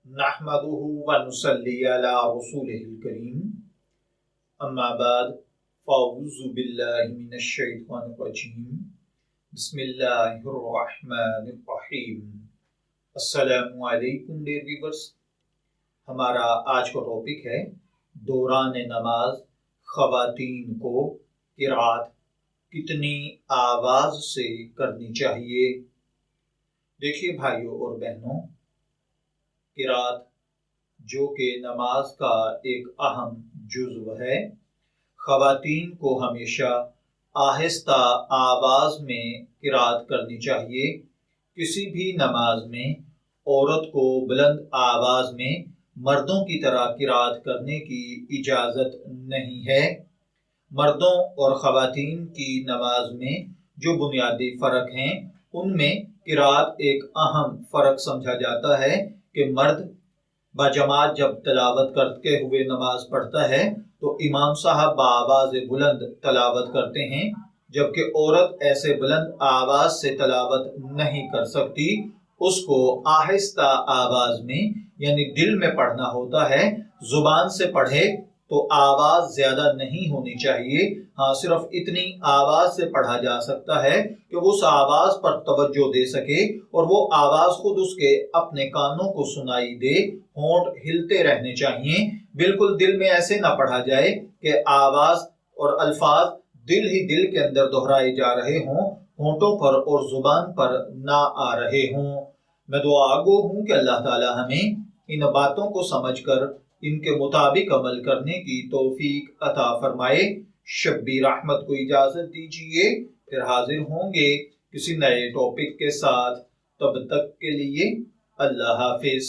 نحمدہ ونصلی علی رسولہ الکریم اما بعد فاعوذ باللہ من الشیطان الرجیم بسم اللہ الرحمن الرحیم۔ السلام علیکم ڈیئر ویورز، ہمارا آج کا ٹاپک ہے دوران نماز خواتین کو قرات کتنی آواز سے کرنی چاہیے۔ دیکھیے بھائیوں اور بہنوں، قرات جو کہ نماز کا ایک اہم جزو ہے، خواتین کو ہمیشہ آہستہ آواز میں قرات کرنی چاہیے۔ کسی بھی نماز میں عورت کو بلند آواز میں مردوں کی طرح قرات کرنے کی اجازت نہیں ہے۔ مردوں اور خواتین کی نماز میں جو بنیادی فرق ہیں، ان میں قرات ایک اہم فرق سمجھا جاتا ہے کہ مرد بجماعت جب تلاوت کرتے ہوئے نماز پڑھتا ہے تو امام صاحب بآواز بلند تلاوت کرتے ہیں، جبکہ عورت ایسے بلند آواز سے تلاوت نہیں کر سکتی۔ اس کو آہستہ آواز میں یعنی دل میں پڑھنا ہوتا ہے۔ زبان سے پڑھے تو آواز زیادہ نہیں ہونی چاہیے، ہاں صرف اتنی آواز سے پڑھا جا سکتا ہے کہ اس آواز پر توجہ دے سکے اور وہ آواز خود اس کے اپنے کانوں کو سنائی دے۔ ہونٹ ہلتے رہنے چاہیے، بالکل دل میں ایسے نہ پڑھا جائے کہ آواز اور الفاظ دل ہی دل کے اندر دہرائے جا رہے ہوں، ہونٹوں پر اور زبان پر نہ آ رہے ہوں۔ میں دعا گو ہوں کہ اللہ تعالی ہمیں ان باتوں کو سمجھ کر ان کے مطابق عمل کرنے کی توفیق عطا فرمائے۔ شبیر احمد کو اجازت دیجیے، پھر حاضر ہوں گے کسی نئے ٹاپک کے ساتھ۔ تب تک کے لیے اللہ حافظ۔